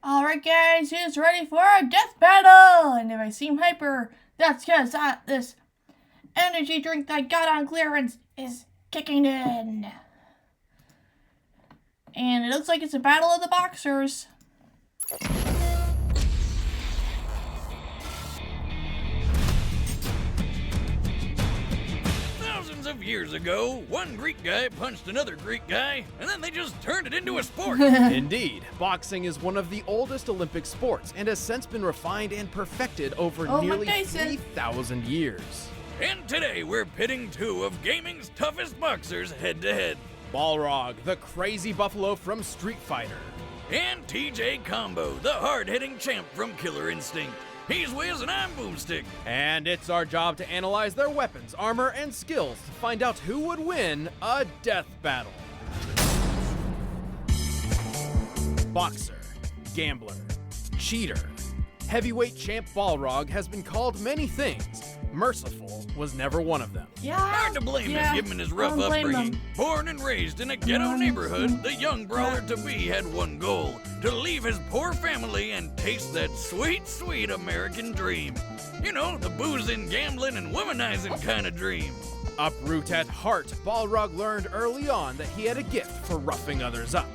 Alright guys, who's ready for a death battle? And if I seem hyper, that's because this energy drink that I got on clearance is kicking in. And it looks like it's a battle of the boxers. Thousands of years ago, one Greek guy punched another Greek guy, and then they just turned it into a sport. Indeed, boxing is one of the oldest Olympic sports and has since been refined and perfected over nearly 3,000 years. And today we're pitting two of gaming's toughest boxers head to head. Balrog, the crazy buffalo from Street Fighter. And TJ Combo, the hard-hitting champ from Killer Instinct. He's Wiz and I'm Boomstick. And it's our job to analyze their weapons, armor, and skills to find out who would win a death battle. Boxer, gambler, cheater. Heavyweight champ Balrog has been called many things. Merciful was never one of them. Yeah. Hard to blame him given his rough upbringing. Born and raised in a ghetto neighborhood, the young brawler-to-be had one goal: to leave his poor family and taste that sweet, sweet American dream. You know, the boozing, gambling, and womanizing kind of dream. Uproot at heart, Balrog learned early on that he had a gift for roughing others up.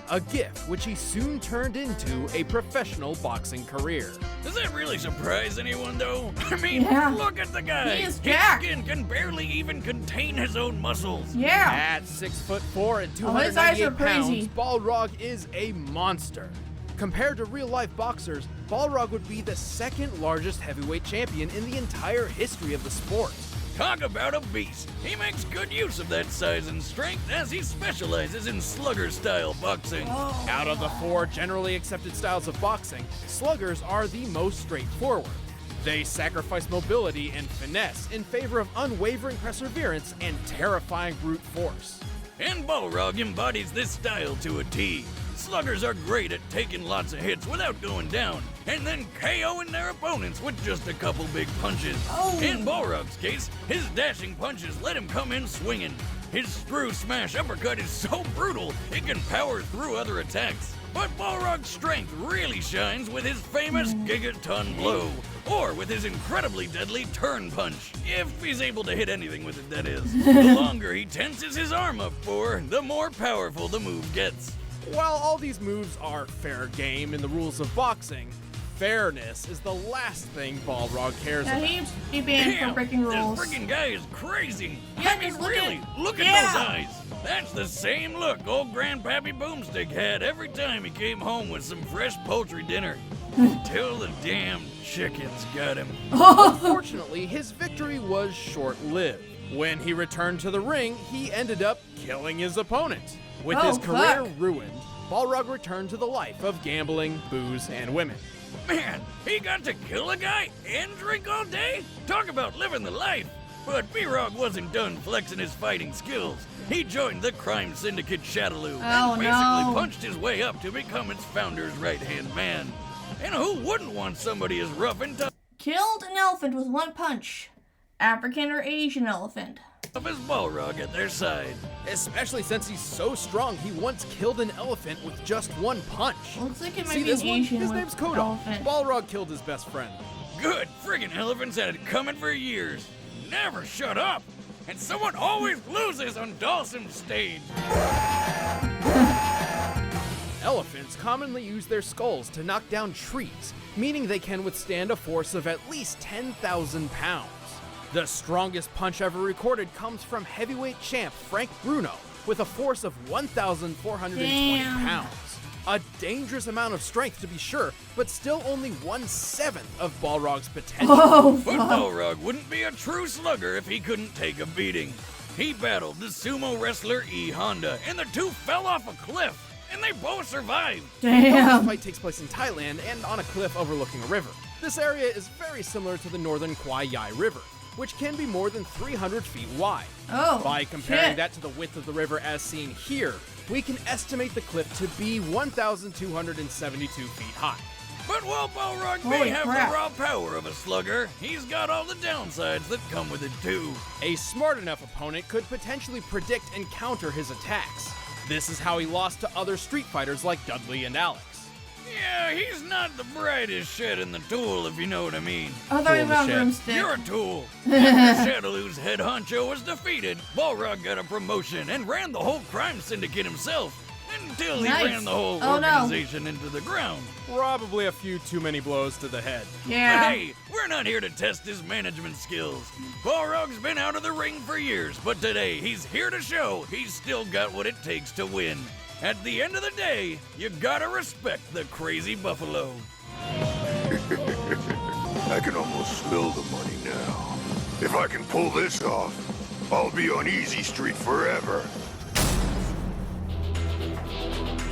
A gift which he soon turned into a professional boxing career. Does that really surprise anyone, though? I mean, look at the guy. He is his jacked. skin can barely even contain his own muscles. Yeah. At 6'4" and his eyes are 298 crazy. pounds, Balrog is a monster. Compared to real-life boxers, Balrog would be the second largest heavyweight champion in the entire history of the sport. Talk about a beast. He makes good use of that size and strength as he specializes in slugger-style boxing. Out of the four generally accepted styles of boxing, sluggers are the most straightforward. They sacrifice mobility and finesse in favor of unwavering perseverance and terrifying brute force. And Balrog embodies this style to a T. Sluggers are great at taking lots of hits without going down, and then KOing their opponents with just a couple big punches. In Balrog's case, his dashing punches let him come in swinging. His screw smash uppercut is so brutal, it can power through other attacks. But Balrog's strength really shines with his famous gigaton blow, or with his incredibly deadly turn punch, if he's able to hit anything with it, that is. The longer he tenses his arm up for, the more powerful the move gets. While all these moves are fair game in the rules of boxing, fairness is the last thing Balrog cares Yeah, about. he's be banned for breaking rules. This freaking guy is crazy. Yeah, I mean, just look really, look at those eyes. That's the same look old Grandpappy Boomstick had every time he came home with some fresh poultry dinner. Till the damn chickens got him. Unfortunately, his victory was short-lived. When he returned to the ring, he ended up killing his opponent. With his career ruined, Balrog returned to the life of gambling, booze, and women. Man, he got to kill a guy and drink all day? Talk about living the life. But B-Rog wasn't done flexing his fighting skills. He joined the crime syndicate Shadaloo and basically punched his way up to become its founder's right-hand man. And who wouldn't want somebody as rough and tough Killed an elephant with one punch. African or Asian elephant. as Balrog at their side? Especially since he's so strong, he once killed an elephant with just one punch. Looks like it might See be this an one? Asian His with name's Kodo. elephant. Balrog killed his best friend. Good friggin' elephants had it coming for years. Never shut up. And someone always loses on Dawson's stage. Elephants commonly use their skulls to knock down trees, meaning they can withstand a force of at least 10,000 pounds. The strongest punch ever recorded comes from heavyweight champ Frank Bruno with a force of 1,420 pounds. A dangerous amount of strength to be sure, but still only 1/7 of Balrog's potential. But Balrog wouldn't be a true slugger if he couldn't take a beating. He battled the sumo wrestler E. Honda, and the two fell off a cliff, and they both survived. The fight takes place in Thailand and on a cliff overlooking a river. This area is very similar to the northern Kwai Yai River, which can be more than 300 feet wide. By comparing that to the width of the river as seen here, we can estimate the cliff to be 1,272 feet high. But while Balrog may have the raw power of a slugger, he's got all the downsides that come with it too. A smart enough opponent could potentially predict and counter his attacks. This is how he lost to other Street Fighters like Dudley and Alex. Yeah, He's not the brightest shed in the tool, if you know what I mean. I thought Tool you in the about shed. broomstick. You're a tool. After Shadaloo's head honcho was defeated, Balrog got a promotion and ran the whole crime syndicate himself until he Nice. ran the whole Oh, no. organization into the ground. Probably a few too many blows to the head. Yeah. But hey, we're not here to test his management skills. Balrog's been out of the ring for years, but today he's here to show he's still got what it takes to win. At the end of the day, you gotta respect the crazy buffalo. I can almost smell the money now. If I can pull this off, I'll be on Easy Street forever.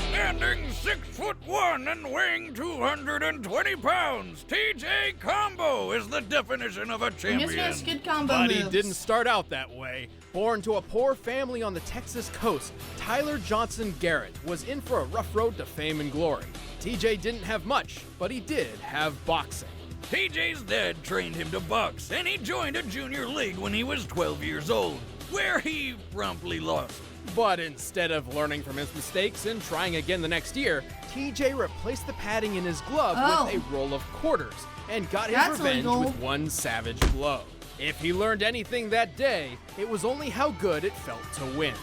Standing 6'1" and weighing 220 pounds, TJ Combo is the definition of a I guess champion. he has good combo But moves. he didn't start out that way. Born to a poor family on the Texas coast, Tyler Johnson Garrett was in for a rough road to fame and glory. TJ didn't have much, but he did have boxing. TJ's dad trained him to box, and he joined a junior league when he was 12 years old, where he promptly lost. But instead of learning from his mistakes and trying again the next year, TJ replaced the padding in his glove with a roll of quarters and got his That's revenge illegal. with one savage blow. If he learned anything that day, it was only how good it felt to win.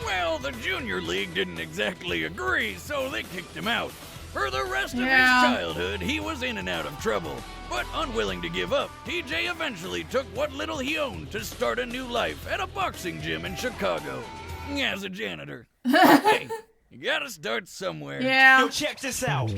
Well, the junior league didn't exactly agree, so they kicked him out. For the rest of his Yeah. childhood, he was in and out of trouble. But unwilling to give up, TJ eventually took what little he owned to start a new life at a boxing gym in Chicago. As a janitor. Hey, you gotta start somewhere. Yeah. Check this out.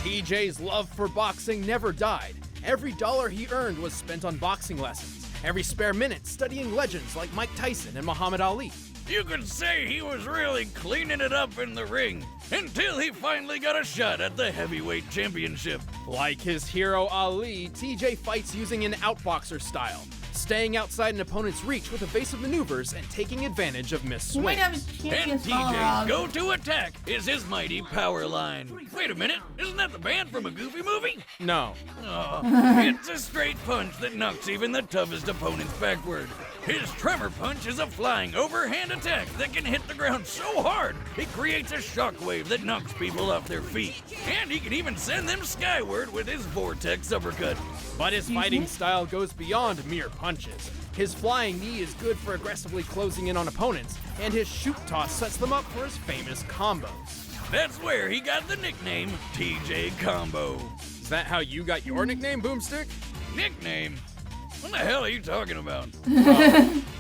TJ's love for boxing never died. Every dollar he earned was spent on boxing lessons. Every spare minute studying legends like Mike Tyson and Muhammad Ali. You could say he was really cleaning it up in the ring until he finally got a shot at the heavyweight championship. Like his hero Ali, TJ fights using an outboxer style, staying outside an opponent's reach with evasive maneuvers and taking advantage of missed He might have swings. his champion And TJ's Balrog. go-to attack is his mighty power line. Wait a minute, isn't that the band from a Goofy movie? No. Oh, it's a straight punch that knocks even the toughest opponents backward. His tremor punch is a flying overhand attack that can hit the ground so hard it creates a shockwave that knocks people off their feet. And he can even send them skyward with his vortex uppercut. But his fighting style goes beyond mere punches. His flying knee is good for aggressively closing in on opponents, and his shoot toss sets them up for his famous combos. That's where he got the nickname TJ Combo. Is that how you got your nickname, Boomstick? Nickname? What the hell are you talking about?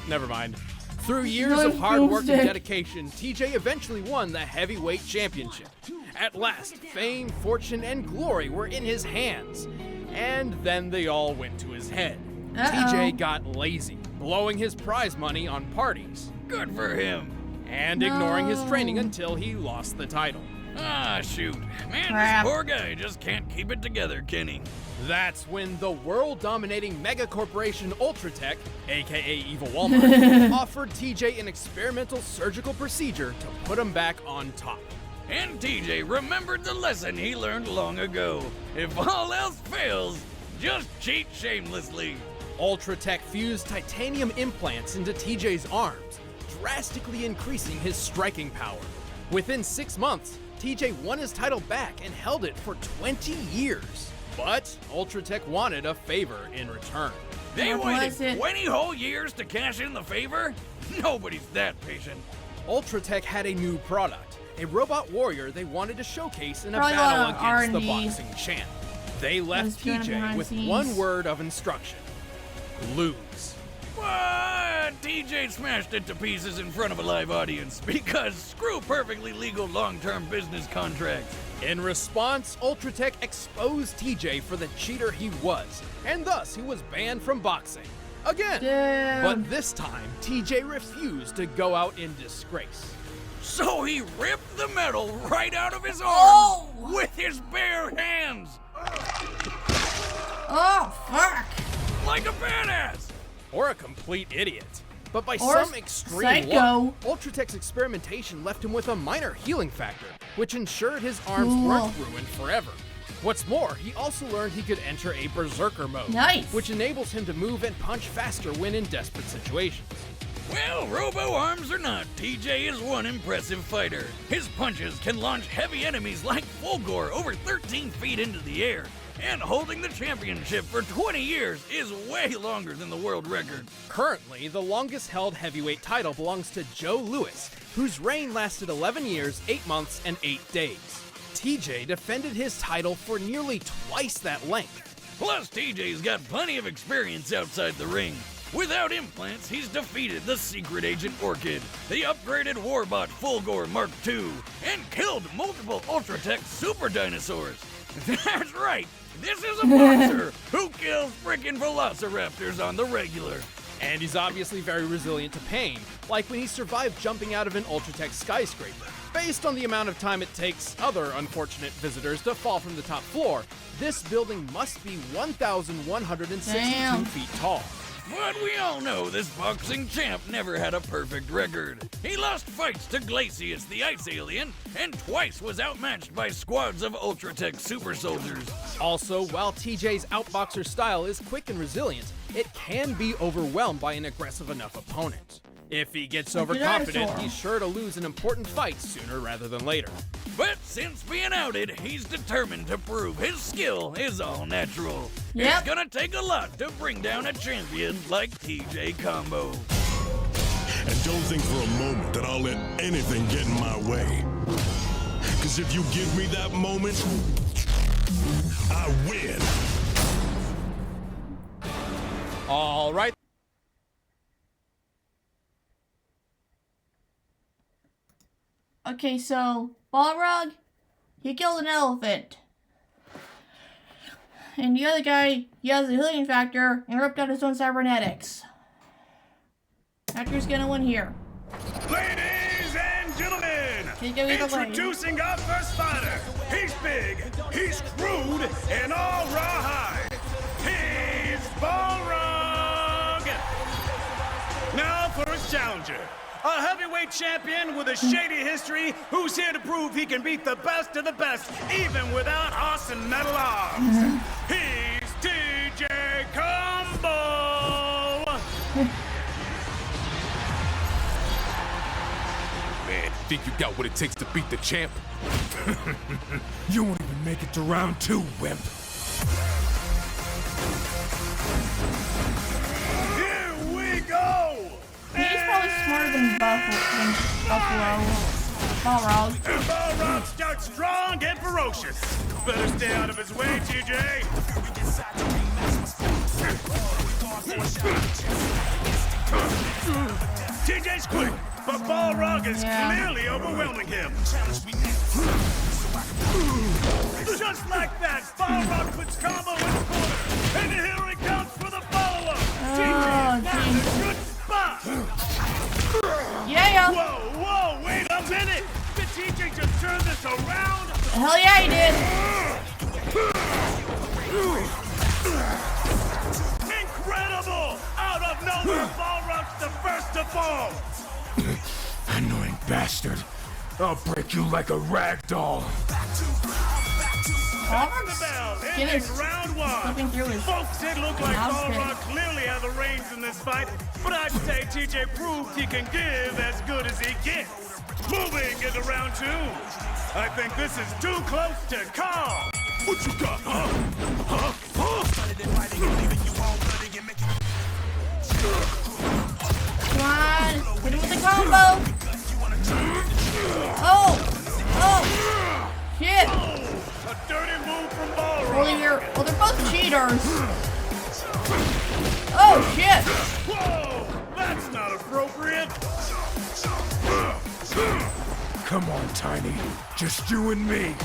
Never mind. Through years Nice of hard work and Boomstick. dedication, TJ eventually won the heavyweight championship. At last, fame, fortune, and glory were in his hands. And then they all went to his head. TJ got lazy, blowing his prize money on parties, Good for him. and ignoring his No. training until he lost the title. Ah, shoot. Man, Crap. this poor guy just can't keep it together, can he? That's when the world-dominating mega corporation Ultratech, aka Evil Walmart, offered TJ an experimental surgical procedure to put him back on top. And TJ remembered the lesson he learned long ago. If all else fails, just cheat shamelessly. Ultratech fused titanium implants into TJ's arms, drastically increasing his striking power. Within 6 months, TJ won his title back and held it for 20 years. But Ultratech wanted a favor in return. They What waited was it? 20 whole years to cash in the favor? Nobody's that patient. Ultratech had a new product, a robot warrior they wanted to showcase in a Probably a battle lot of against the R&D. boxing champ. They left was doing it TJ behind with the scenes. one word of instruction: lose. But TJ smashed it to pieces in front of a live audience because screw perfectly legal long-term business contracts. In response, Ultratech exposed TJ for the cheater he was, and thus he was banned from boxing. Again! Damn. But this time, TJ refused to go out in disgrace. So he ripped the metal right out of his arms Oh! with his bare hands, Oh, fuck. like a badass. Or a complete idiot. But by Or some extreme psycho. luck, Ultratech's experimentation left him with a minor healing factor, which ensured his arms Cool. weren't ruined forever. What's more, he also learned he could enter a berserker mode, Nice. which enables him to move and punch faster when in desperate situations. Well, robo-arms or not, TJ is one impressive fighter. His punches can launch heavy enemies like Fulgor over 13 feet into the air. And holding the championship for 20 years is way longer than the world record. Currently, the longest held heavyweight title belongs to Joe Louis, whose reign lasted 11 years, 8 months, and 8 days. TJ defended his title for nearly twice that length. Plus, TJ's got plenty of experience outside the ring. Without implants, he's defeated the Secret Agent Orchid, the upgraded Warbot Fulgor Mark II, and killed multiple Ultratech super dinosaurs. That's right, this is a boxer who kills frickin' velociraptors on the regular. And he's obviously very resilient to pain, like when he survived jumping out of an Ultratech skyscraper. Based on the amount of time it takes other unfortunate visitors to fall from the top floor, this building must be 1,162 Damn. feet tall. But we all know this boxing champ never had a perfect record. He lost fights to Glacius, the ice alien, and twice was outmatched by squads of Ultratech super soldiers. Also, while TJ's outboxer style is quick and resilient, it can be overwhelmed by an aggressive enough opponent. If he gets Like a overconfident, dinosaur. he's sure to lose an important fight sooner rather than later. But since being outed, he's determined to prove his skill is all natural. Yep. It's gonna take a lot to bring down a champion like TJ Combo. And don't think for a moment that I'll let anything get in my way. Cause if you give me that moment, I win. All right. Okay, so Balrog, he killed an elephant. And the other guy, he has a healing factor and ripped out his own cybernetics. Actor's gonna win here. Ladies and gentlemen, Can you give me the lane? introducing our first fighter. He's big, he's crude, and all rawhide. He's Balrog. Now for his challenger. A heavyweight champion with a shady history who's here to prove he can beat the best of the best, even without awesome metal arms. He's TJ Combo! Man, think you got what it takes to beat the champ? You won't even make it to round 2, wimp. Here we go! He's probably smarter than Buffalo. Balrog. And Balrog starts strong and ferocious. Better stay out of his way, TJ. TJ's quick, but Balrog is clearly overwhelming him. Just like that, Balrog puts Combo in the corner. And here he comes for the follow-up. TJ finds a good spot. Yeah. Whoa, wait a minute! Did TJ just turn this around? Hell yeah, he did. Incredible! Out of nowhere, Balrog's the first to fall! Annoying bastard. I'll break you like a rag doll. That's the bell, Get ending his- round 1. Flipping through his Folks, it looked like outfit. Balrog clearly had the reins in this fight, but I'd say TJ proved he can give as good as he gets. Moving into round 2. I think this is too close to call. What you got, huh? Come on. Hit him with the combo. Oh. Shit. A dirty move from Balrog. Well, they're both cheaters. Oh, shit. Whoa! That's not appropriate. Come on, Tiny. Just you and me.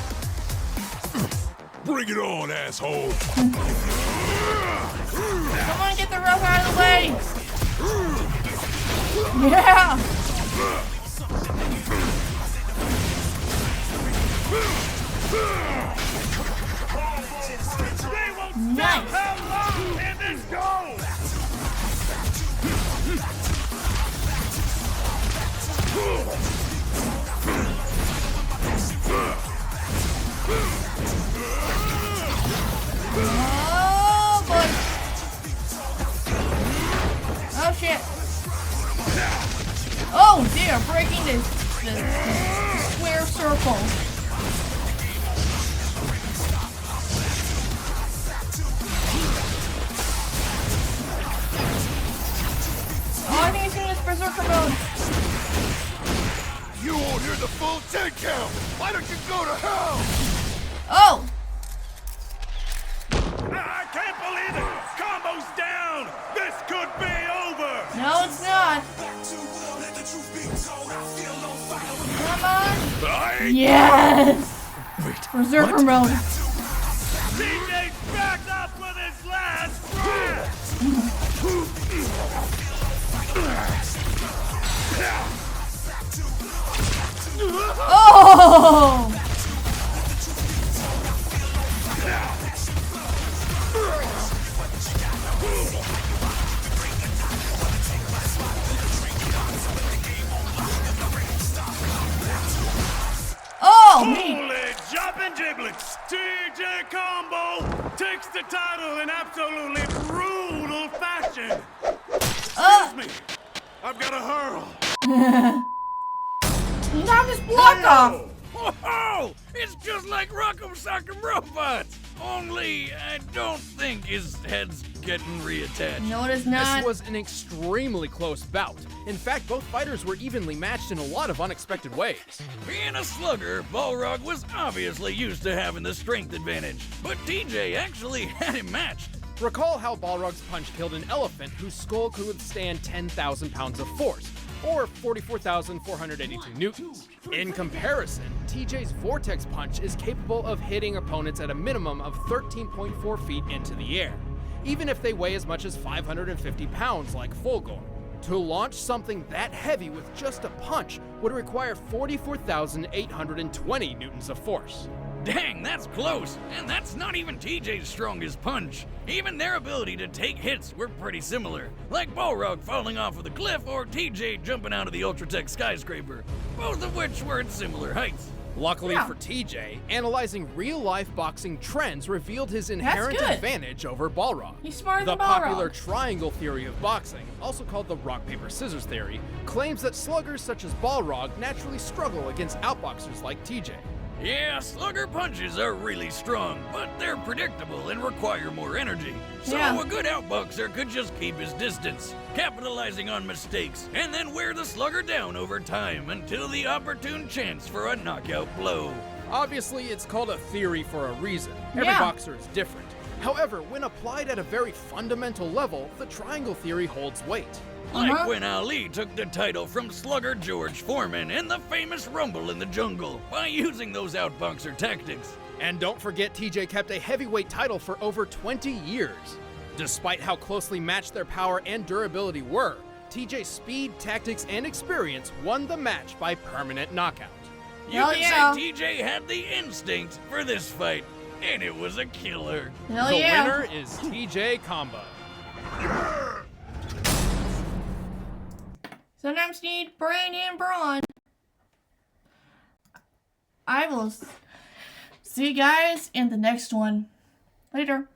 Bring it on, asshole. Come on, get the rope out of the way. Yeah. They won't stop. Nice. How long can this go? Oh, boy. Oh, shit. powerful. Oh, I think he's doing his berserker mode. You won't hear the full 10 count. Why don't you go to hell? Oh! I can't believe it! Combo's down! This could be over! No, it's not. Come on. Yes! Berserker mode. TJ's backed up with his last breath! Oh! Oh, me. Holy jumping giblets! TJ Combo takes the title in absolutely brutal fashion! Excuse me, I've got to hurl! Knock his block off. Whoa! It's just like Rock'em Sock'em Robots! Only I don't think his head's getting reattached. No, it is This not. was an extremely close bout. In fact, both fighters were evenly matched in a lot of unexpected ways. Being a slugger, Balrog was obviously used to having the strength advantage, but TJ actually had him matched. Recall how Balrog's punch killed an elephant whose skull could withstand 10,000 pounds of force, or 44,482 newtons. In comparison, TJ's Vortex Punch is capable of hitting opponents at a minimum of 13.4 feet into the air, even if they weigh as much as 550 pounds like Fulgor. To launch something that heavy with just a punch would require 44,820 newtons of force. Dang, that's close, and that's not even TJ's strongest punch. Even their ability to take hits were pretty similar, like Balrog falling off of the cliff or TJ jumping out of the Ultratech skyscraper, both of which were at similar heights. Luckily Yeah. for TJ, analyzing real-life boxing trends revealed his inherent good. advantage over Balrog. He's smarter The than Balrog. popular triangle theory of boxing, also called the rock, paper, scissors theory, claims that sluggers such as Balrog naturally struggle against outboxers like TJ. Yeah, slugger punches are really strong, but they're predictable and require more energy. So Yeah. a good outboxer could just keep his distance, capitalizing on mistakes, and then wear the slugger down over time until the opportune chance for a knockout blow. Obviously, it's called a theory for a reason. Every Yeah. boxer is different. However, when applied at a very fundamental level, the triangle theory holds weight. Like when Ali took the title from slugger George Foreman in the famous Rumble in the Jungle by using those outboxer tactics. And don't forget, TJ kept a heavyweight title for over 20 years. Despite how closely matched their power and durability were, TJ's speed, tactics, and experience won the match by permanent knockout. You Hell can yeah. say TJ had the instinct for this fight, and it was a killer. Hell The yeah. winner is TJ Combo. Sometimes you need brain and brawn. I will see you guys in the next one. Later.